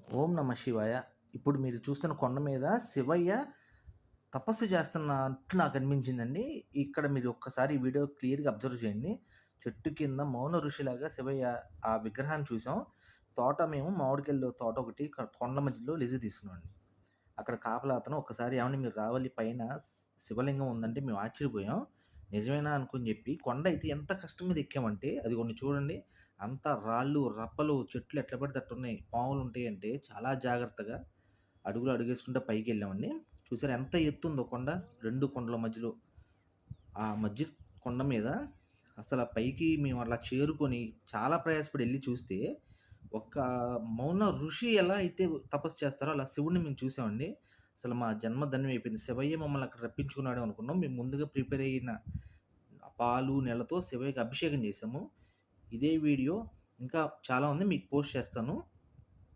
ఓం నమ శివాయ. ఇప్పుడు మీరు చూస్తున్న కొండ మీద శివయ్య తపస్సు చేస్తున్నట్టు నాకనిపించిందండి. ఇక్కడ మీరు ఒక్కసారి ఈ వీడియో క్లియర్‌గా అబ్జర్వ్ చేయండి. చెట్టు కింద మౌన ఋషిలాగా శివయ్య ఆ విగ్రహాన్ని చూసాం. మేము మామిడికాయల తోట ఒకటి కొండ మధ్యలో లిజు తీసుకున్నామండి. అక్కడ కాపలా అతను ఒక్కసారి "ఏవండీ మీరు రావాలి పైన శివలింగం ఉందంటే" మేము ఆశ్చర్యపోయాం. నిజమేనా అనుకోని చెప్పి కొండ అయితే ఎంత కష్టం మీద ఎక్కామంటే అదిగోండి చూడండి. అంతా రాళ్ళు, రప్పలు, చెట్లు ఎట్లా పడితే అట్టున్నాయి. పాములుంటాయంటే చాలా జాగ్రత్తగా అడుగులో అడుగేసుకుంటా పైకెళ్ళామండి. చూసారా ఎంత ఎత్తుందో కొండ. 2 కొండల మధ్యలో. ఆ మధ్య కొండ మీద అసల పైకి మేము అలా చేరుకొని చాలా ప్రయాసపడి ఎళ్లి చూస్తే, ఒక మౌన ఋషి ఎలా అయితే తపస్సు చేస్తారో అలా శివుడిని మేము చూసామండి. అసలు మా జన్మ ధన్యమైపోయింది. శివయ్య మమ్మల్ని అక్కడ రప్పించుకున్నాడు అనుకున్నాం. మేము ముందుగా ప్రిపేర్ అయిన పాలు, నీళ్ళతో శివయ్యకి అభిషేకం చేశాము. ఇదే వీడియో ఇంకా చాలా ఉంది మీకు పోస్ట్ చేస్తాను.